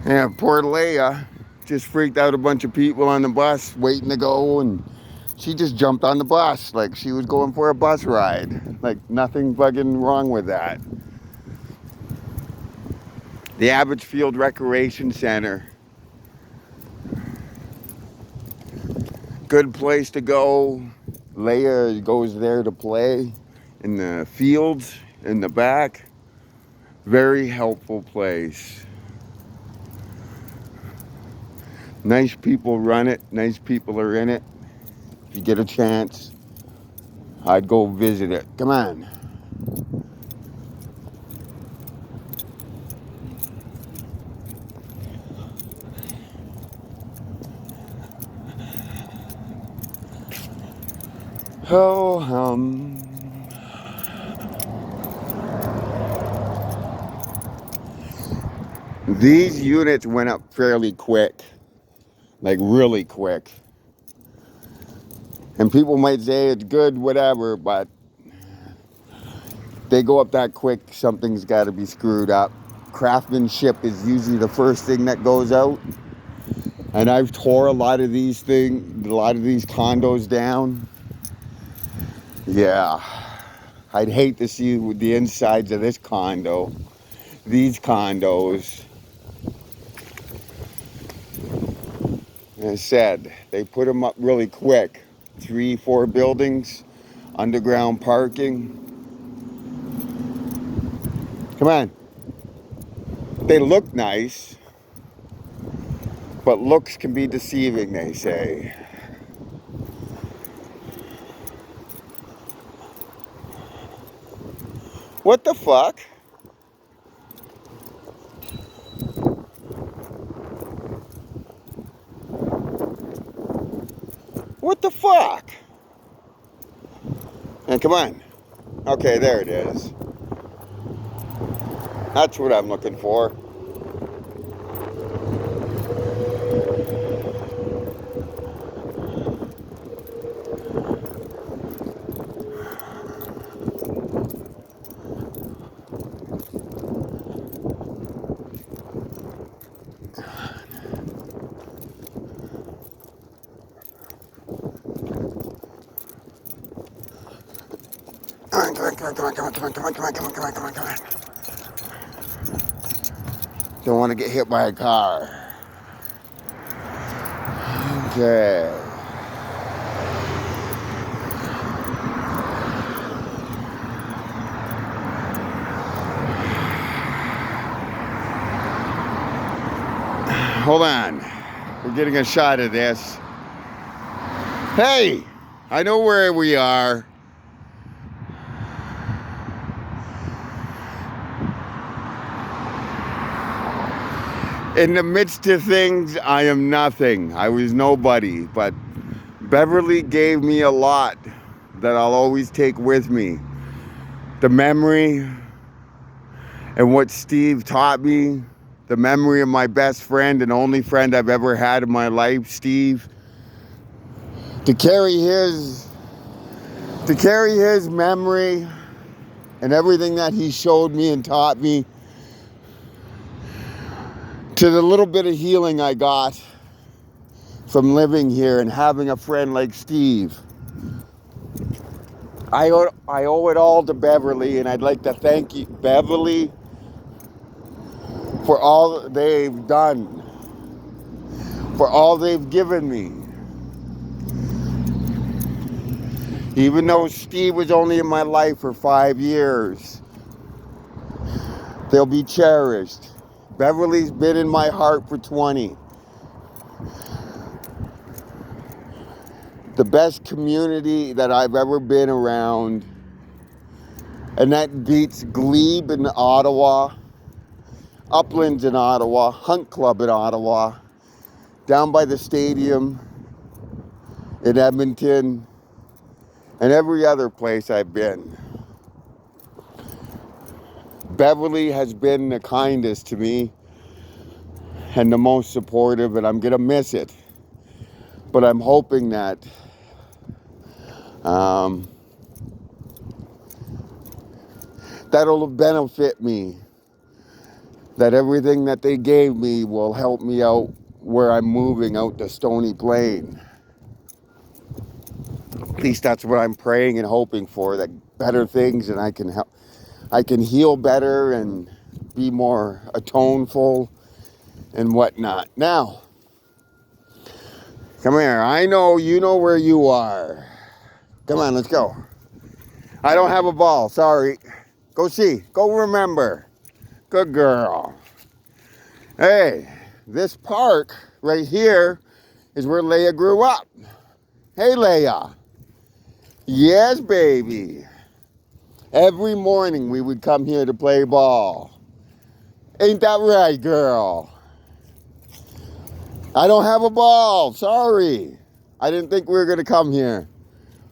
Yeah, poor Leia just freaked out a bunch of people on the bus waiting to go, and she just jumped on the bus like she was going for a bus ride. Like nothing fucking wrong with that. The Abbotsfield Recreation Center. Good place to go. Leia goes there to play in the fields in the back. Very helpful place. Nice people run it. Nice people are in it. If you get a chance, I'd go visit it. Come on. Oh, these units went up fairly quick, like really quick. And people might say it's good, whatever, but they go up that quick, something's got to be screwed up. Craftsmanship is usually the first thing that goes out. And I've tore a lot of these condos down. Yeah, I'd hate to see the insides of this condo, these condos. As I said, they put them up really quick. 3, 4 buildings, underground parking. Come on. They look nice, but looks can be deceiving, they say. What the fuck? What the fuck? And come on. Okay, there it is. That's what I'm looking for. Come on. Don't want to get hit by a car. Okay. Hold on. We're getting a shot of this. Hey, I know where we are. In the midst of things, I am nothing. I was nobody, but Beverly gave me a lot that I'll always take with me. The memory and what Steve taught me, the memory of my best friend and only friend I've ever had in my life, Steve. To carry his memory and everything that he showed me and taught me, to the little bit of healing I got from living here and having a friend like Steve. I owe it all to Beverly, and I'd like to thank you, Beverly, for all they've done, for all they've given me. Even though Steve was only in my life for 5 years, they'll be cherished. Beverly's been in my heart for 20. The best community that I've ever been around, and that beats Glebe in Ottawa, Uplands in Ottawa, Hunt Club in Ottawa, down by the stadium in Edmonton, and every other place I've been. Beverly has been the kindest to me and the most supportive, and I'm gonna miss it. But I'm hoping that that'll benefit me that everything that they gave me will help me out where I'm moving out to Stony Plain. At least that's what I'm praying and hoping for, that better things, and I can heal better and be more atoneful and whatnot. Now, come here. I know you know where you are. Come on, let's go. I don't have a ball, sorry. Go see, go remember. Good girl. Hey, this park right here is where Leia grew up. Hey, Leia. Yes, baby. Every morning we would come here to play ball. Ain't that right, girl? I don't have a ball, sorry. I didn't think we were gonna come here.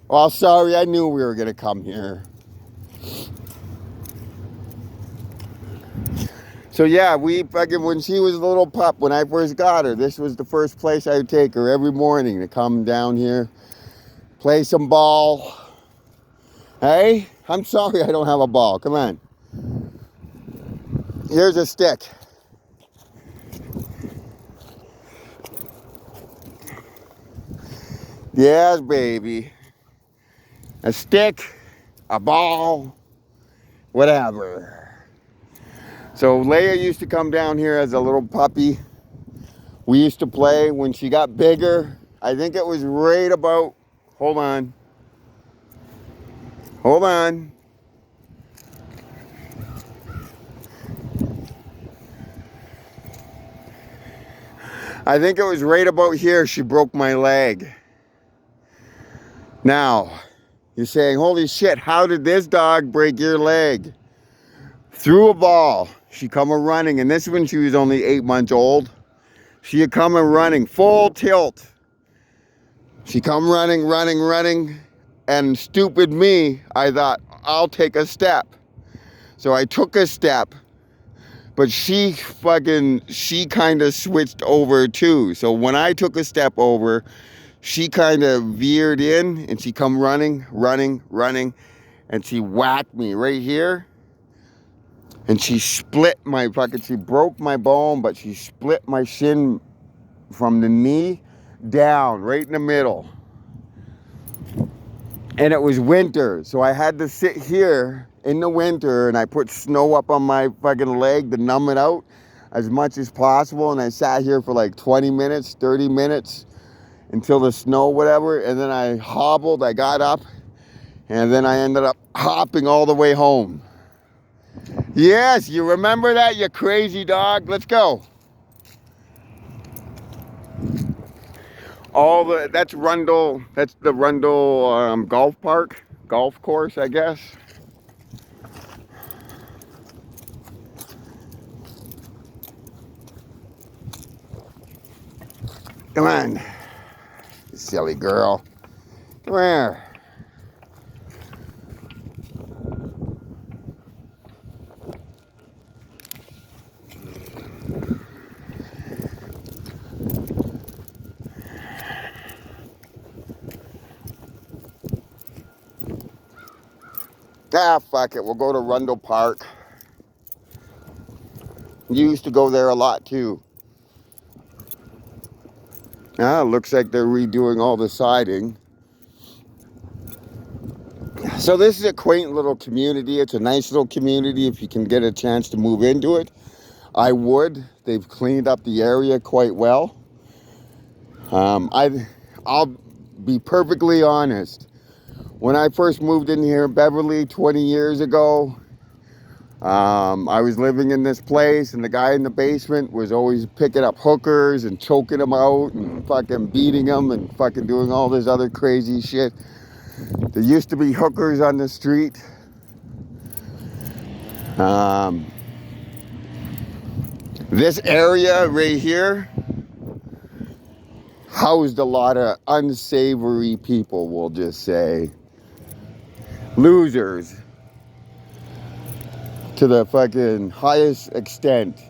Well, sorry, I knew we were gonna come here. So yeah, when she was a little pup, when I first got her, this was the first place I would take her every morning to come down here, play some ball. Hey, I'm sorry I don't have a ball, come on. Here's a stick. Yes, baby. A stick, a ball, whatever. So Leia used to come down here as a little puppy. We used to play. When she got bigger, I think it was right about, hold on. I think it was right about here she broke my leg. Now, you're saying, holy shit, how did this dog break your leg? Threw a ball. She come a running, and this when she was only 8 months old. She had come a running, full tilt. She come running, and stupid me, I thought, I'll take a step. So I took a step, but she kind of switched over too. So when I took a step over, she kind of veered in, and she come running, and she whacked me right here. And she split she broke my bone, but she split my shin from the knee down, right in the middle. And it was winter, so I had to sit here in the winter, and I put snow up on my fucking leg to numb it out as much as possible. And I sat here for like 20 minutes, 30 minutes until the snow, whatever. And then I hobbled, I got up, and then I ended up hopping all the way home. Yes, you remember that, you crazy dog? Let's go. That's the Rundle golf course, I guess. Come on, you silly girl. Come here. Ah, fuck it, we'll go to Rundle Park. You used to go there a lot too. Ah, looks like they're redoing all the siding. So this is a quaint little community. It's a nice little community. If you can get a chance to move into it, I would. They've cleaned up the area quite well. I'll be perfectly honest. When I first moved in here in Beverly 20 years ago, I was living in this place, and the guy in the basement was always picking up hookers and choking them out and fucking beating them and fucking doing all this other crazy shit. There used to be hookers on the street. This area right here housed a lot of unsavory people, we'll just say. Losers. To the fucking highest extent.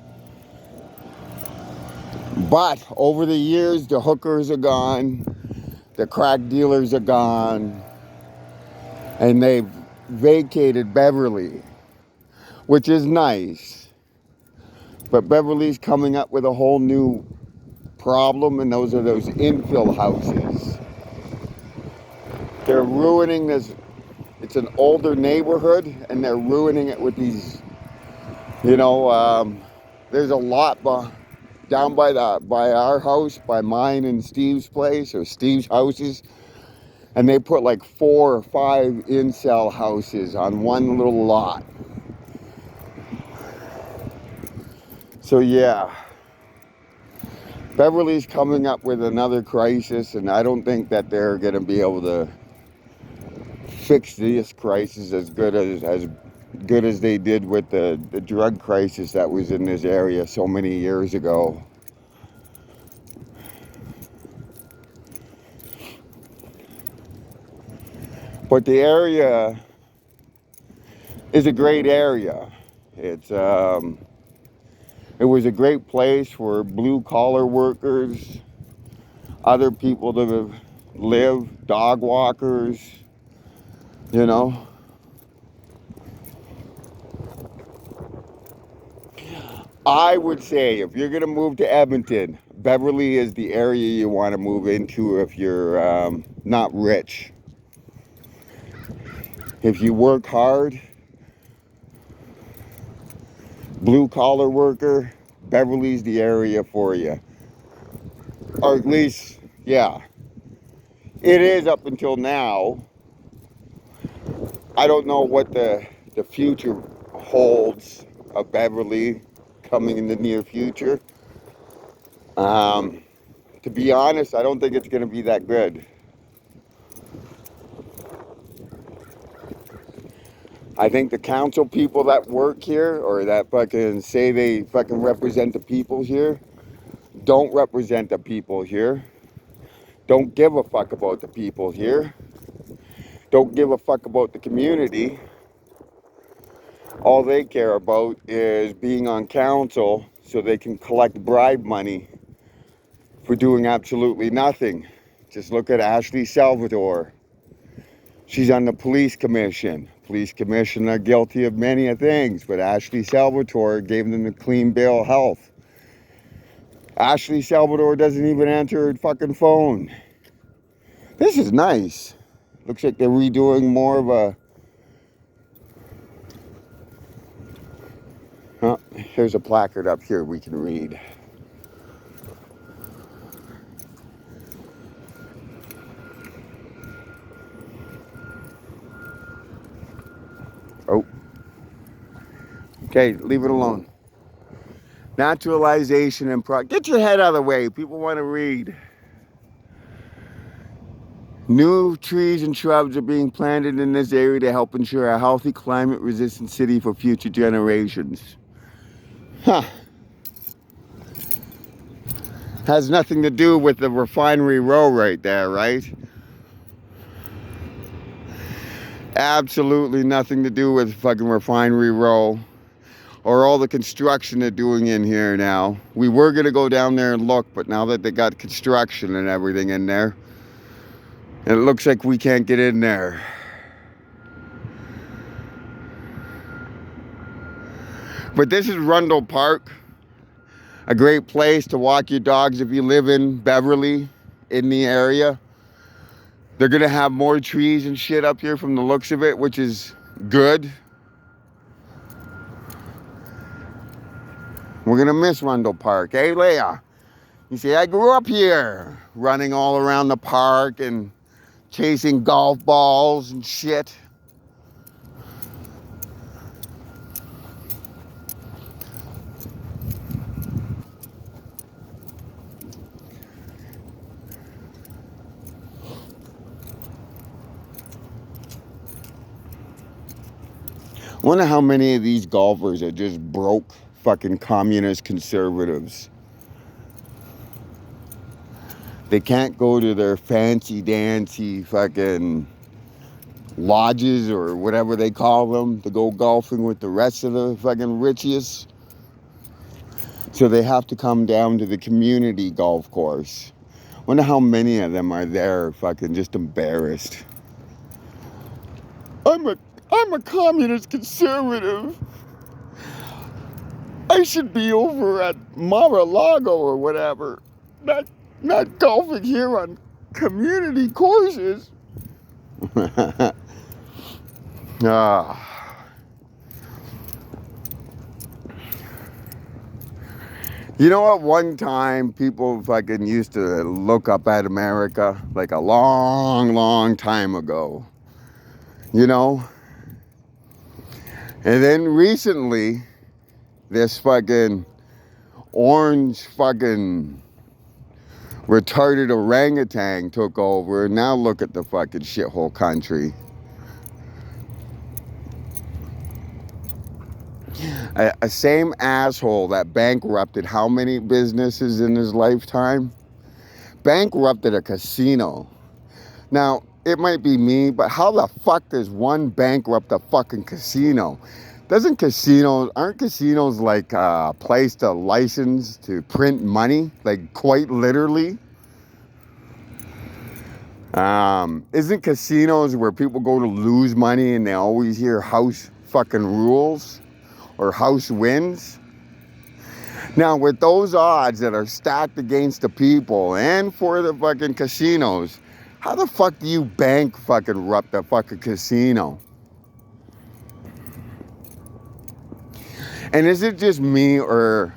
But over the years, the hookers are gone. The crack dealers are gone. And they've vacated Beverly, which is nice. But Beverly's coming up with a whole new problem, and those are those infill houses. They're ruining this. It's an older neighborhood, and they're ruining it with these, there's a lot down by our house, by mine and Steve's place, or Steve's houses, and they put like 4 or 5 incel houses on one little lot. So yeah, Beverly's coming up with another crisis, and I don't think that they're going to be able to fix this crisis as good as they did with the drug crisis that was in this area so many years ago. But the area is a great area. It was a great place for blue collar workers, other people to live, dog walkers, you know. I would say if you're gonna move to Edmonton, Beverly is the area you want to move into if you're not rich. If you work hard, blue collar worker, Beverly's the area for you. Or at least, yeah, it is up until now. I don't know what the future holds of Beverly coming in the near future. To be honest, I don't think it's going to be that good. I think the council people that work here, or that fucking say they fucking represent the people here, don't represent the people here. Don't give a fuck about the people here. Don't give a fuck about the community. All they care about is being on council so they can collect bribe money for doing absolutely nothing. Just look at Ashley Salvador. She's on the police commission. Police commission are guilty of many things, but Ashley Salvador gave them the clean bill of health. Ashley Salvador doesn't even answer her fucking phone. This is nice. Looks like they're redoing more of a... Oh, here's a placard up here we can read. Oh. Okay, leave it alone. Naturalization and get your head out of the way. People want to read. New trees and shrubs are being planted in this area to help ensure a healthy, climate-resistant city for future generations. Huh. Has nothing to do with the refinery row right there, right? Absolutely nothing to do with fucking refinery row or all the construction they're doing in here now. We were going to go down there and look, but now that they got construction and everything in there, it looks like we can't get in there. But this is Rundle Park, a great place to walk your dogs if you live in Beverly, in the area. They're gonna have more trees and shit up here from the looks of it, which is good. We're gonna miss Rundle Park. Hey, Leah, you see, I grew up here, running all around the park and chasing golf balls and shit. I wonder how many of these golfers are just broke fucking communist conservatives. They can't go to their fancy dancy fucking lodges or whatever they call them to go golfing with the rest of the fucking richiest. So they have to come down to the community golf course. Wonder how many of them are there fucking just embarrassed. I'm a communist conservative. I I should be over at Mar-a-Lago or whatever, not golfing here on community courses. Ah. You know what? One time people fucking used to look up at America like a long, long time ago. You know? And then recently, this fucking orange fucking retarded orangutan took over. And now look at the fucking shithole country. A same asshole that bankrupted how many businesses in his lifetime? Bankrupted a casino. Now, it might be me, but how the fuck does one bankrupt a fucking casino? Aren't casinos like a place to license to print money? Like quite literally? Isn't casinos where people go to lose money and they always hear house fucking rules? Or house wins? Now, with those odds that are stacked against the people and for the fucking casinos, how the fuck do you bankrupt a fucking casino? And is it just me, or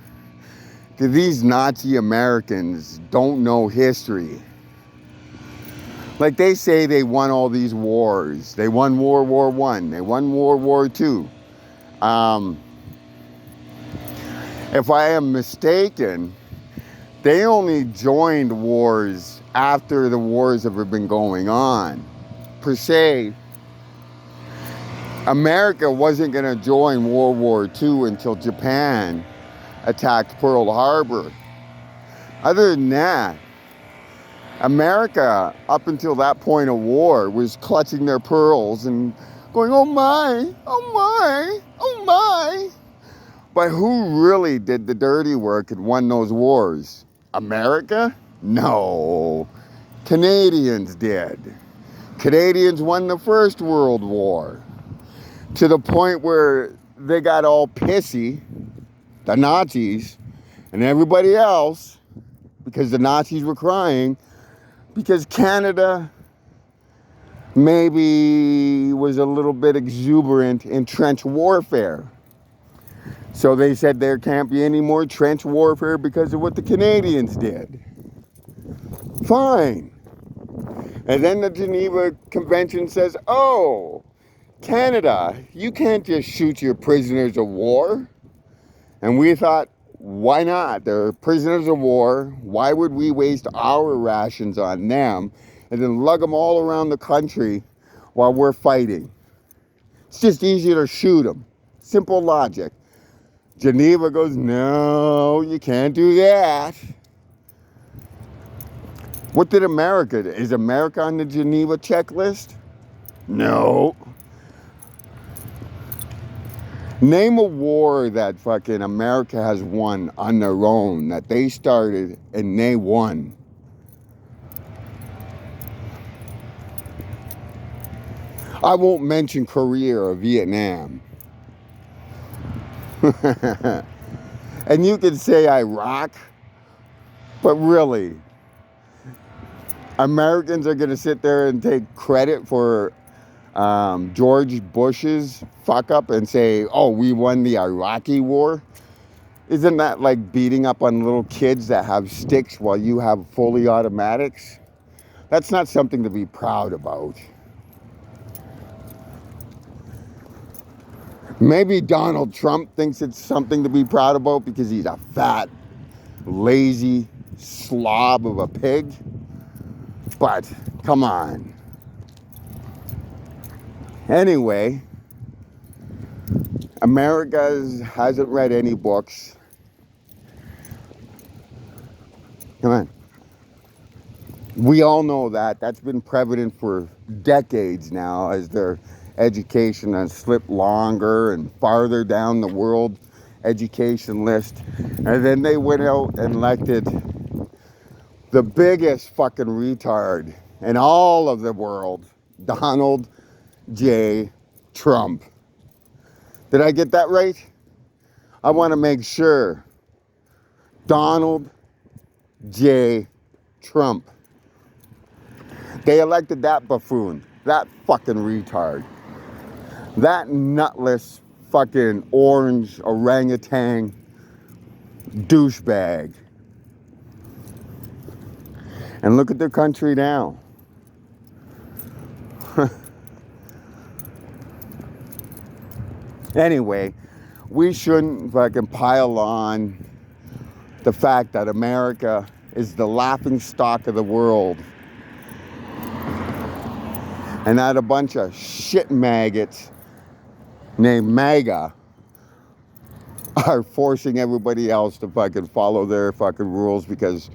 do these Nazi Americans don't know history? Like they say they won all these wars. They won World War I. They won World War II. If I am mistaken, they only joined wars after the wars have been going on. Per se, America wasn't going to join World War II until Japan attacked Pearl Harbor. Other than that, America, up until that point of war, was clutching their pearls and going, oh my, oh my, oh my. But who really did the dirty work and won those wars? America? No. Canadians did. Canadians won the First World War. To the point where they got all pissy, the Nazis, and everybody else, because the Nazis were crying, because Canada maybe was a little bit exuberant in trench warfare. So they said there can't be any more trench warfare because of what the Canadians did. Fine. And then the Geneva Convention says, oh, Canada, you can't just shoot your prisoners of war. And we thought, why not? They're prisoners of war. Why would we waste our rations on them and then lug them all around the country while we're fighting? It's just easier to shoot them. Simple logic. Geneva goes, no, you can't do that. What did America do? Is America on the Geneva checklist? No. Name a war that fucking America has won on their own, that they started and they won. I won't mention Korea or Vietnam. And you could say Iraq, but really, Americans are going to sit there and take credit for George Bush's fuck up and say, oh, we won the Iraqi war? Isn't that like beating up on little kids that have sticks while you have fully automatics? That's not something to be proud about. Maybe Donald Trump thinks it's something to be proud about because he's a fat, lazy slob of a pig. But, come on. Anyway, America hasn't read any books. Come on. We all know that. That's been prevalent for decades now as their education has slipped longer and farther down the world education list. And then they went out and elected the biggest fucking retard in all of the world, Donald J. Trump. Did I get that right? I want to make sure Donald J. Trump, they elected that buffoon, that fucking retard, that nutless fucking orange orangutan douchebag. And look at their country now. Anyway, we shouldn't fucking pile on the fact that America is the laughing stock of the world and that a bunch of shit maggots named MAGA are forcing everybody else to fucking follow their fucking rules because...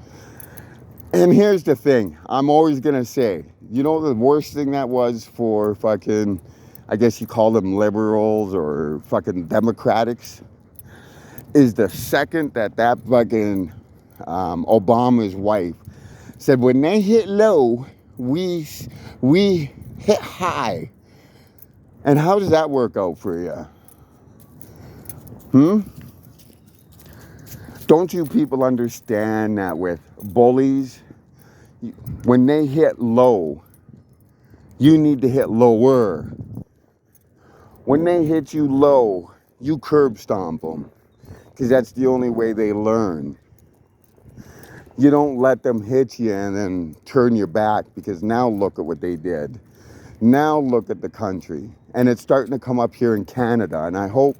And here's the thing, I'm always gonna say, you know the worst thing that was for fucking, I guess you call them liberals or fucking Democrats, is the second that fucking Obama's wife said, when they hit low, we hit high. And how does that work out for you? Don't you people understand that with bullies, when they hit low, you need to hit lower. When they hit you low, you curb stomp them, because that's the only way they learn. You don't let them hit you and then turn your back, because now look at what they did. Now look at the country. And it's starting to come up here in Canada. And I hope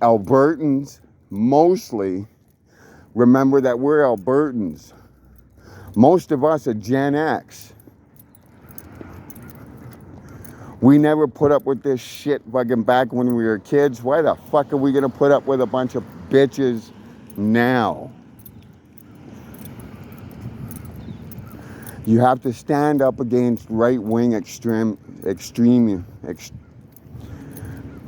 Albertans mostly remember that we're Albertans. Most of us are Gen X. We never put up with this shit fucking back when we were kids. Why the fuck are we gonna put up with a bunch of bitches now? You have to stand up against right-wing extreme.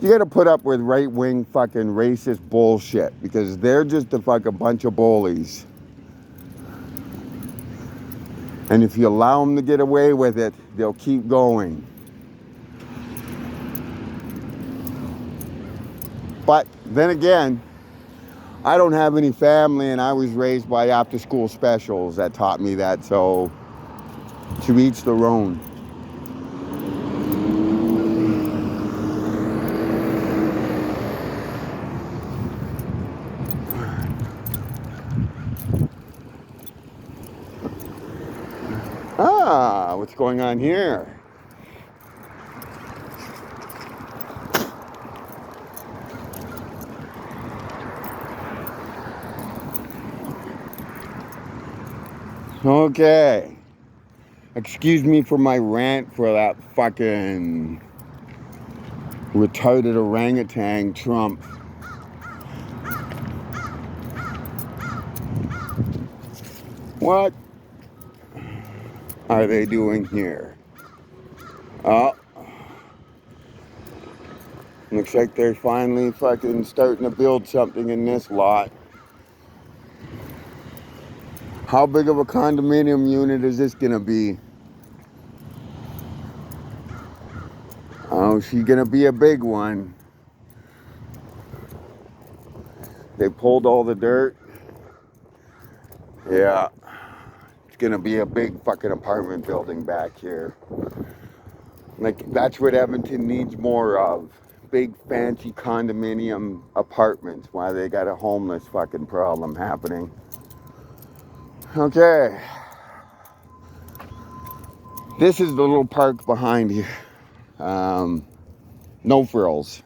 You gotta put up with right-wing fucking racist bullshit, because they're just a fucking bunch of bullies. And if you allow them to get away with it, they'll keep going. But then again, I don't have any family, and I was raised by after-school specials that taught me that, so to each their own. Ah, what's going on here? Okay. Excuse me for my rant for that fucking retarded orangutan Trump. What are they doing here? Oh. Looks like they're finally fucking starting to build something in this lot. How big of a condominium unit is this gonna be? Oh, she's gonna be a big one. They pulled all the dirt. Yeah. It's gonna be a big fucking apartment building back here. Like, that's what Edmonton needs more of. Big fancy condominium apartments, while they got a homeless fucking problem happening. Okay. This is the little park behind here. No frills.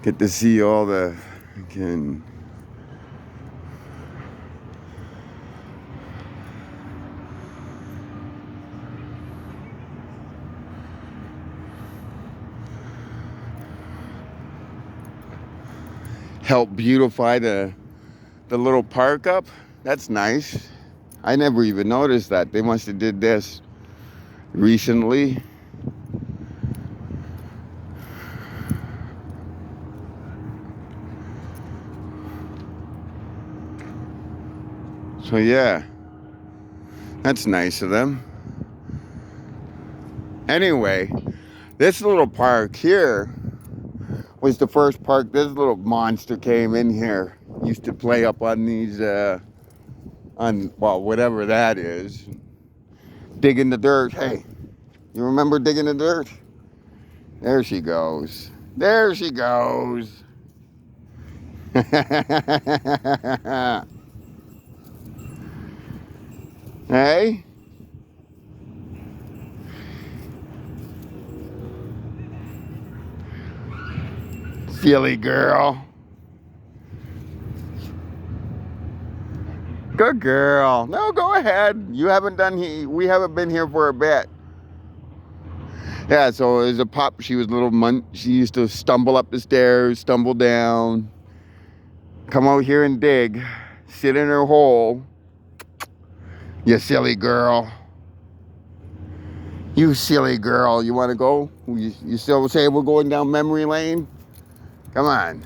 Get to see all the fucking help beautify the little park up. That's nice. I never even noticed that. They must have did this recently. So yeah, that's nice of them. Anyway, This little park here was the first park. This little monster came in here. Used to play up on these, well, whatever that is. Digging the dirt. Hey, you remember digging the dirt? There she goes. There she goes. Hey? Silly girl. Good girl. No, go ahead. You haven't done, we haven't been here for a bit. Yeah, so as a pup, she was a little she used to stumble up the stairs, stumble down, come out here and dig, sit in her hole. You silly girl. You silly girl. You want to go? You still say we're going down memory lane? Come on.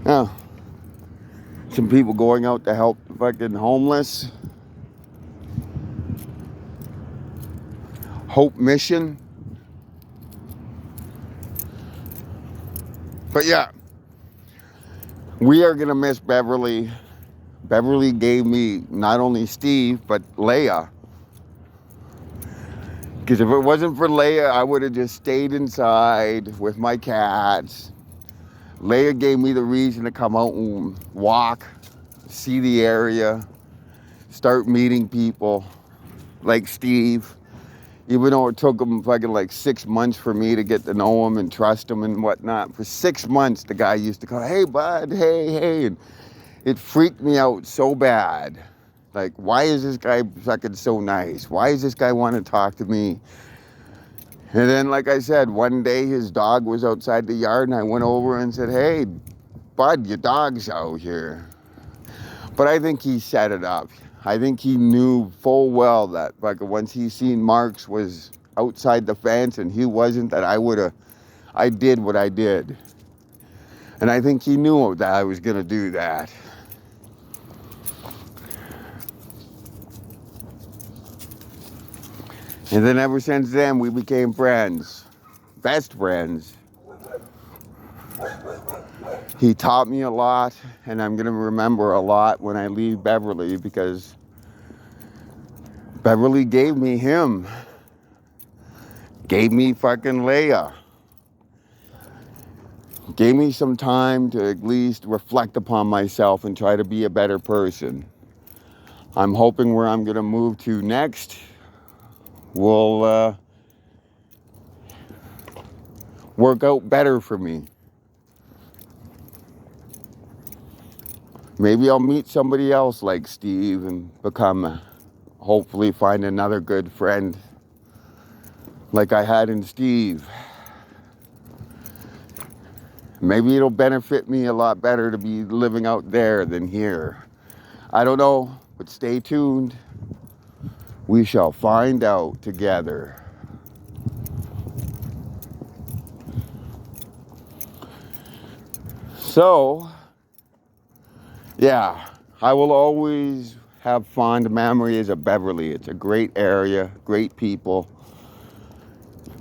Oh. Some people going out to help the fucking homeless. Hope Mission. But yeah, we are gonna miss Beverly. Beverly gave me not only Steve, but Leia. Because if it wasn't for Leia, I would have just stayed inside with my cats. Leia gave me the reason to come out and walk, see the area, start meeting people like Steve. Even though it took him fucking like 6 months for me to get to know him and trust him and whatnot. For 6 months, the guy used to go, hey, bud, hey. And it freaked me out so bad. Like, why is this guy fucking so nice? Why does this guy want to talk to me? And then, like I said, one day his dog was outside the yard and I went over and said, hey, bud, your dog's out here. But I think he set it up. I think he knew full well that like once he seen Marks was outside the fence and he wasn't, that I did what I did. And I think he knew that I was going to do that. And then ever since then, we became friends. Best friends. He taught me a lot, and I'm going to remember a lot when I leave Beverly, because Beverly gave me him. Gave me fucking Leia. Gave me some time to at least reflect upon myself and try to be a better person. I'm hoping where I'm going to move to next will work out better for me. Maybe I'll meet somebody else like Steve and hopefully find another good friend like I had in Steve. Maybe it'll benefit me a lot better to be living out there than here. I don't know, but stay tuned. We shall find out together. So, yeah, I will always have fond memories of Beverly. It's a great area, great people.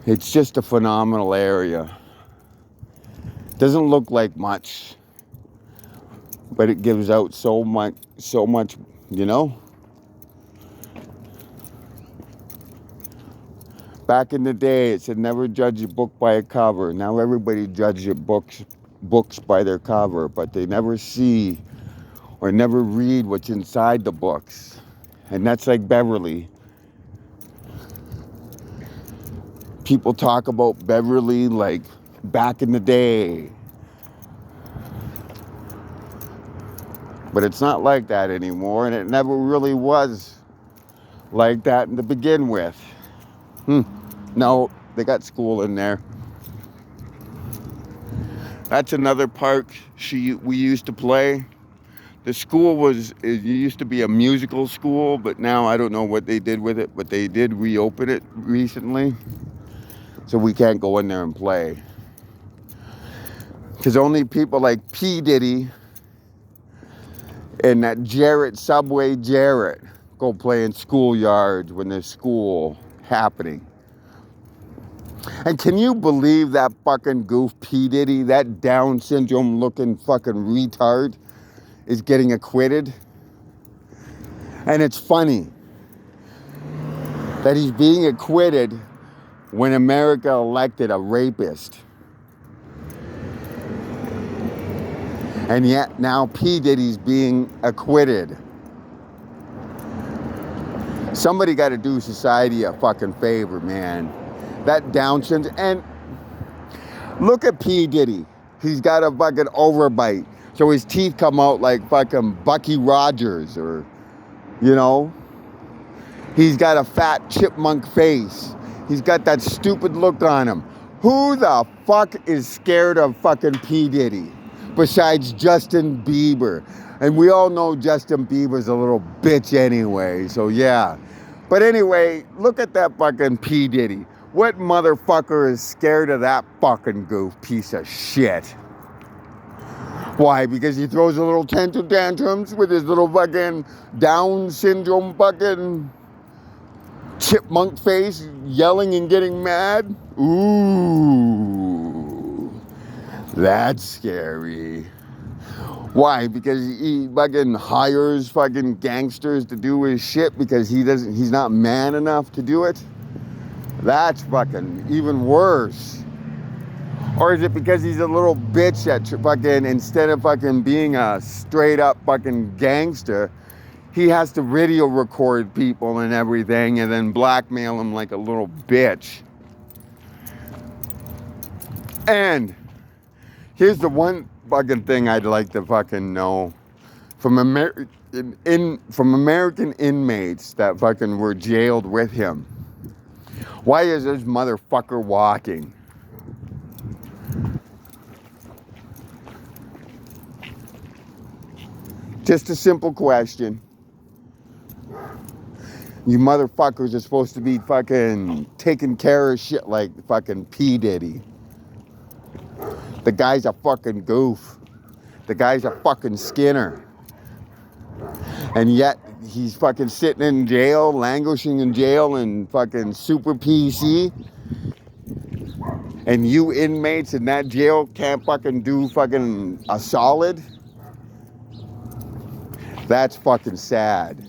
It's just a phenomenal area. Doesn't look like much, but it gives out so much, you know? Back in the day, it said never judge a book by a cover. Now everybody judges your books by their cover, but they never see or never read what's inside the books. And that's like Beverly. People talk about Beverly like back in the day. But it's not like that anymore, and it never really was like that to begin with. No, they got school in there. That's another park we used to play. The school it used to be a musical school, but now I don't know what they did with it, but they did reopen it recently. So we can't go in there and play. Because only people like P. Diddy and that Subway Jarrett go play in schoolyards when there's school happening. And can you believe that fucking goof P. Diddy, that Down syndrome looking fucking retard, is getting acquitted? And it's funny that he's being acquitted when America elected a rapist. And yet now P. Diddy's being acquitted. Somebody got to do society a fucking favor, man. That Down syndrome. And look at P. Diddy. He's got a fucking overbite. So his teeth come out like fucking Bucky Rogers, or, you know. He's got a fat chipmunk face. He's got that stupid look on him. Who the fuck is scared of fucking P. Diddy besides Justin Bieber? And we all know Justin Bieber's a little bitch anyway, so yeah. But anyway, look at that fucking P. Diddy. What motherfucker is scared of that fucking goof piece of shit? Why? Because he throws a little tantrums with his little fucking Down syndrome fucking chipmunk face, yelling and getting mad? Ooh, that's scary. Why? Because he fucking hires fucking gangsters to do his shit because he's not man enough to do it? That's fucking even worse. Or is it because he's a little bitch that fucking, instead of fucking being a straight up fucking gangster, he has to video record people and everything and then blackmail them like a little bitch? And here's the one fucking thing I'd like to fucking know from American inmates that fucking were jailed with him. Why is this motherfucker walking? Just a simple question. You motherfuckers are supposed to be fucking taking care of shit like fucking P. Diddy. The guy's a fucking goof. The guy's a fucking Skinner. And yet he's fucking sitting in jail, languishing in jail and fucking super PC. And you inmates in that jail can't fucking do fucking a solid? That's fucking sad.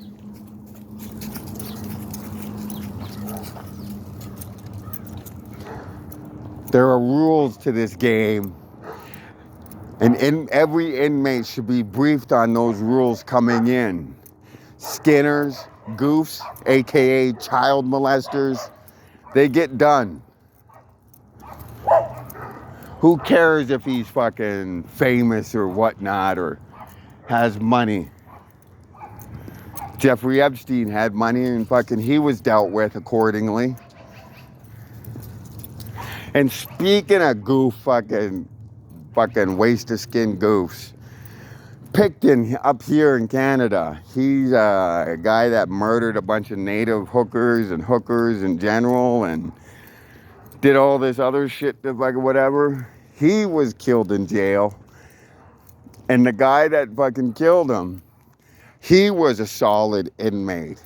There are rules to this game. And every inmate should be briefed on those rules coming in. Skinners, goofs, aka child molesters, they get done. Who cares if he's fucking famous or whatnot or has money? Jeffrey Epstein had money and fucking he was dealt with accordingly. And speaking of goof fucking waste of skin goofs, Picton up here in Canada, he's a guy that murdered a bunch of native hookers in general and did all this other shit, like whatever. He was killed in jail. And the guy that fucking killed him, he was a solid inmate.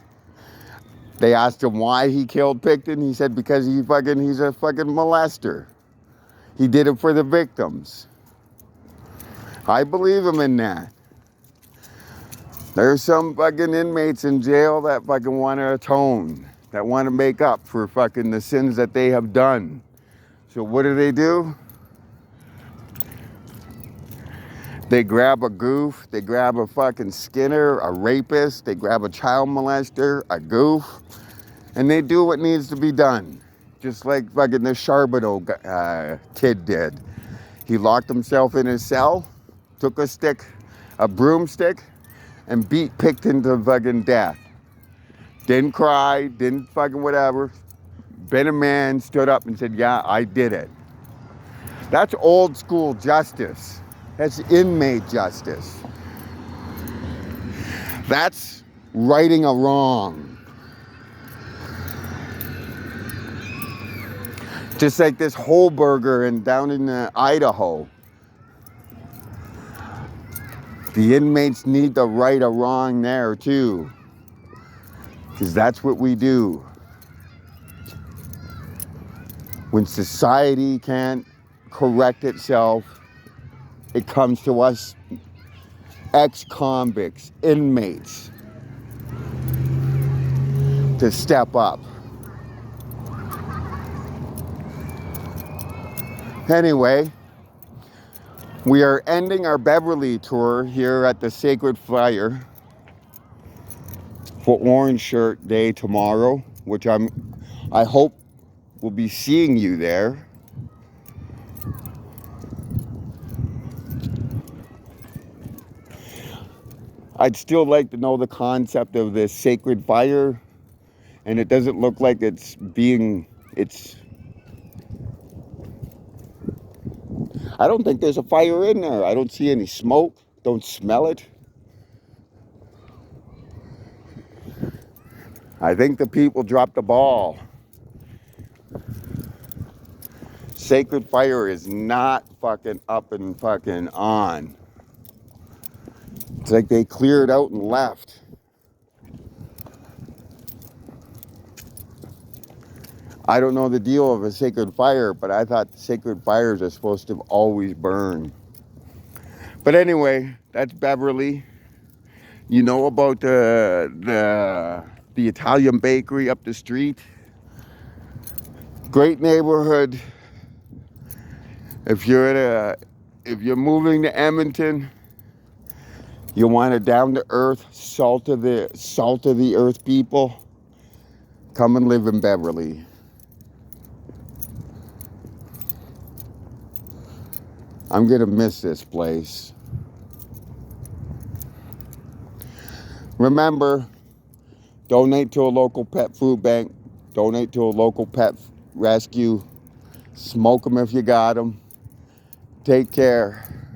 They asked him why he killed Picton. He said because he's a fucking molester. He did it for the victims. I believe him in that. There's some fucking inmates in jail that fucking want to atone, that want to make up for fucking the sins that they have done. So what do? They grab a goof, they grab a fucking Skinner, a rapist, they grab a child molester, a goof, and they do what needs to be done. Just like fucking the Charbonneau kid did. He locked himself in his cell, took a broomstick, and beat Picton to fucking death. Didn't cry, didn't fucking whatever. Been a man, stood up and said, yeah, I did it. That's old school justice. That's inmate justice. That's righting a wrong. Just like this whole burger and down in Idaho. The inmates need to right a wrong there too. Because that's what we do. When society can't correct itself, it comes to us ex-convicts, inmates, to step up. Anyway, we are ending our Beverly tour here at the Sacred Fire for Orange Shirt Day tomorrow, which I hope will be seeing you there. I'd still like to know the concept of this Sacred Fire, and it doesn't look like I don't think there's a fire in there. I don't see any smoke, don't smell it. I think the people dropped the ball. Sacred Fire is not fucking up and fucking on. It's like they cleared out and left. I don't know the deal of a sacred fire, but I thought the sacred fires are supposed to always burn. But anyway, that's Beverly. You know about the Italian bakery up the street. Great neighborhood. If you're moving to Edmonton, you want a down to earth, salt of the earth people, come and live in Beverly. I'm gonna miss this place. Remember, donate to a local pet food bank, donate to a local pet rescue, smoke them if you got them. Take care.